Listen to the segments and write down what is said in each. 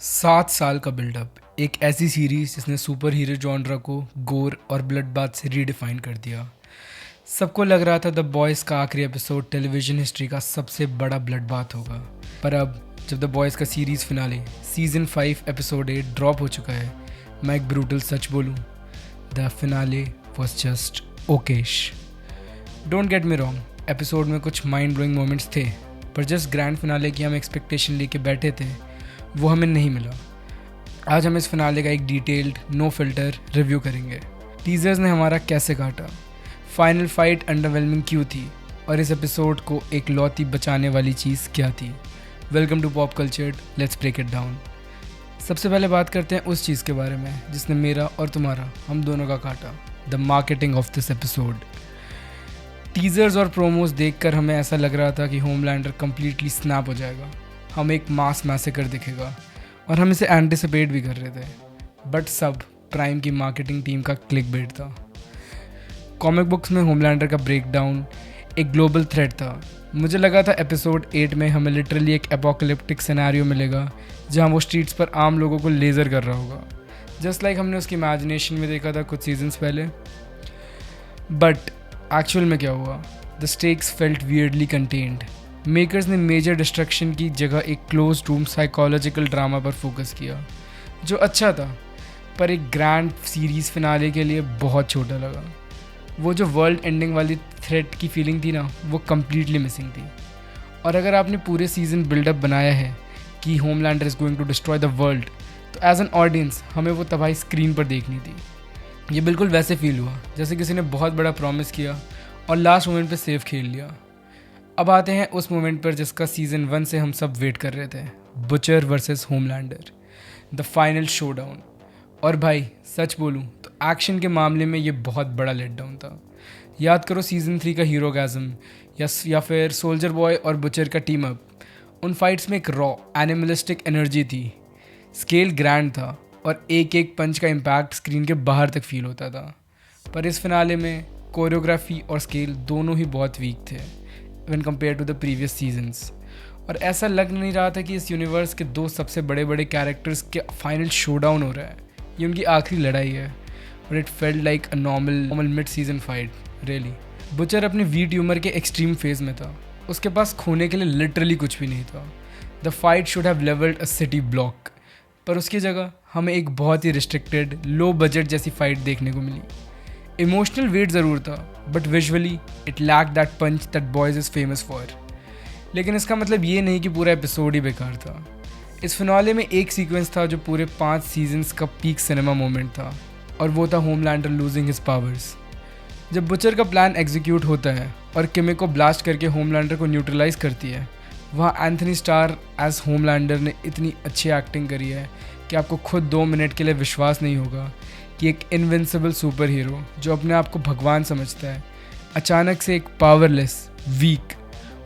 7 साल का बिल्डअप, एक ऐसी सीरीज जिसने सुपर हीरो जॉनरा को गोर और ब्लड बाथ से रीडिफाइन कर दिया। सबको लग रहा था द बॉयज़ का आखिरी एपिसोड टेलीविजन हिस्ट्री का सबसे बड़ा ब्लड बाथ होगा, पर अब जब द बॉयज़ का series finale season 5 episode 8 drop हो चुका है, मैं एक ब्रूटल सच बोलूँ, the finale was just Okesh. Don't get me wrong, episode में कुछ माइंड ब्लोइंग मोमेंट्स थे, पर जस्ट ग्रैंड फिनाले की हम एक्सपेक्टेशन लेके बैठे थे वो हमें नहीं मिला। आज हम इस फिनाले का एक डिटेल्ड नो फिल्टर रिव्यू करेंगे। टीजर्स ने हमारा कैसे काटा, फाइनल फाइट अंडरवेलमिंग क्यों थी, और इस एपिसोड को एक लौती बचाने वाली चीज़ क्या थी। Welcome to pop cultured, let's break it down. सबसे पहले बात करते हैं उस चीज़ के बारे में जिसने मेरा और तुम्हारा, हम दोनों का काटा, the marketing of this episode. Teasers और प्रोमोज देखकर हमें ऐसा लग रहा था कि होमलैंडर कंप्लीटली स्नैप हो जाएगा, हम एक मास मैसेकर दिखेगा, और हम इसे एंटिसिपेट भी कर रहे थे। बट सब प्राइम की मार्केटिंग टीम का क्लिक बेट था। कॉमिक बुक्स में होमलैंडर का ब्रेकडाउन एक ग्लोबल थ्रेट था। मुझे लगा था एपिसोड 8 में हमें लिटरली एक एपोकलिप्टिक सिनेरियो मिलेगा जहां वो स्ट्रीट्स पर आम लोगों को लेज़र कर रहा होगा, जस्ट लाइक हमने उसकी इमेजिनेशन में देखा था कुछ सीजन्स पहले। बट एक्चुअल में क्या हुआ, the stakes felt weirdly contained. Makers ने मेजर डिस्ट्रक्शन की जगह एक क्लोज रूम साइकोलॉजिकल ड्रामा पर फोकस किया, जो अच्छा था, पर एक ग्रैंड सीरीज़ फिनाले के लिए बहुत छोटा लगा। वो जो वर्ल्ड एंडिंग वाली थ्रेट की फीलिंग थी ना, वो कम्प्लीटली मिसिंग थी। और अगर आपने पूरे सीज़न बिल्डअप बनाया है कि Homelander is going to destroy the world, तो एज एन ऑडियंस हमें वो तबाही स्क्रीन पर देखनी थी। ये बिल्कुल वैसे फील हुआ जैसे किसी ने बहुत बड़ा प्रॉमिस किया और लास्ट मोमेंट पे सेफ खेल लिया। अब आते हैं उस मोमेंट पर जिसका सीज़न 1 से हम सब वेट कर रहे थे, butcher versus Homelander, the final showdown. और भाई सच बोलूँ तो एक्शन के मामले में ये बहुत बड़ा लेट डाउन था। याद करो सीज़न 3 का हीरोगैज़म या फिर सोल्जर बॉय और बुचर का टीम अप। उन फाइट्स में एक रॉ एनिमलिस्टिक एनर्जी थी, स्केल ग्रैंड था, और एक एक पंच का इम्पैक्ट स्क्रीन के बाहर तक फील होता था। पर इस फिनाले में कोरियोग्राफी और स्केल दोनों ही बहुत वीक थे when compared to the previous seasons, और ऐसा लग नहीं रहा था कि इस यूनिवर्स के दो सबसे बड़े बड़े कैरेक्टर्स के फाइनल शोडाउन हो रहा है, ये उनकी आखिरी लड़ाई है। और it felt like a normal mid season fight really. Butcher अपने वी ट्यूमर के एक्सट्रीम फेज में था, उसके पास खोने के लिए लिटरली कुछ भी नहीं था। The fight should have levelled a city block, पर उसकी जगह हमें एक बहुत ही रिस्ट्रिक्टेड लो बजट जैसी फाइट देखने को मिली। इमोशनल वेट ज़रूर था, but visually it lack that punch that Boys is famous for. लेकिन इसका मतलब ये नहीं कि पूरा एपिसोड ही बेकार था। इस फिनाले में एक सीक्वेंस था जो पूरे 5 सीजन्स का पीक सिनेमा मोमेंट था, और वो था होमलैंडर लूजिंग हिज पावर्स। जब बुचर का प्लान एग्जीक्यूट होता है और किमे को ब्लास्ट करके होमलैंडर को न्यूट्रलाइज करती है, वहाँ एंथनी स्टार एज होमलैंडर ने इतनी अच्छी एक्टिंग करी है कि आपको खुद 2 मिनट के लिए विश्वास नहीं होगा कि एक इनविंसिबल सुपर हीरो जो अपने आप को भगवान समझता है, अचानक से एक पावरलेस, वीक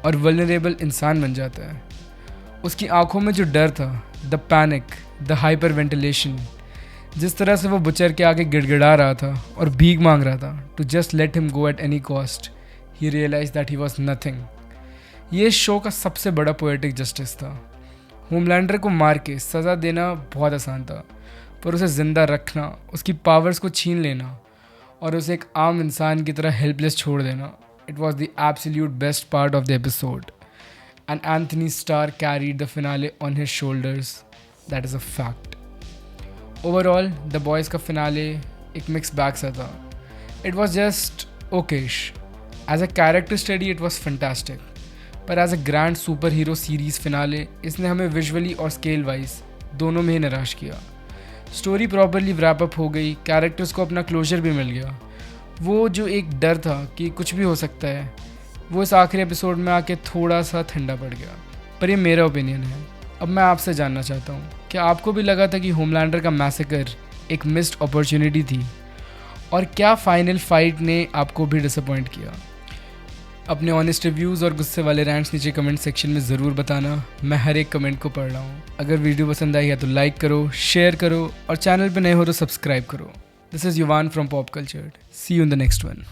और वल्नरेबल इंसान बन जाता है। उसकी आंखों में जो डर था, the panic, the hyper ventilation, जिस तरह से वो बुचर के आगे गिड़गिड़ा रहा था और भीख मांग रहा था to just let him go at any cost, he realise that he was nothing. ये इस शो का सबसे बड़ा पोएटिक जस्टिस था। होमलैंडर को मार के सज़ा देना बहुत आसान था, पर उसे ज़िंदा रखना, उसकी पावर्स को छीन लेना और उसे एक आम इंसान की तरह हेल्पलेस छोड़ देना, it was the absolute best part of the episode. And Anthony Starr carried the finale on his shoulders, that is a fact. Overall the boys का फिनाले एक मिक्स बैग सा था। It was just okayish. As a character study it was fantastic, पर as a grand superhero series finale इसने हमें visually और scale wise दोनों में ही निराश किया। स्टोरी प्रॉपरली रैप अप हो गई, कैरेक्टर्स को अपना क्लोजर भी मिल गया। वो जो एक डर था कि कुछ भी हो सकता है, वो इस आखिरी एपिसोड में आके थोड़ा सा ठंडा पड़ गया। पर ये मेरा ओपिनियन है। अब मैं आपसे जानना चाहता हूँ, क्या आपको भी लगा था कि होमलैंडर का मैसेकर एक मिस्ड अपॉर्चुनिटी थी, और क्या फाइनल फाइट ने आपको भी डिसअपॉइंट किया? अपने ऑनेस्ट रिव्यूज़ और गुस्से वाले रैंट्स नीचे कमेंट सेक्शन में ज़रूर बताना, मैं हर एक कमेंट को पढ़ रहा हूँ। अगर वीडियो पसंद आई है तो लाइक करो, शेयर करो, और चैनल पे नए हो तो सब्सक्राइब करो। This is Yuvan from pop cultured. See you in the next one.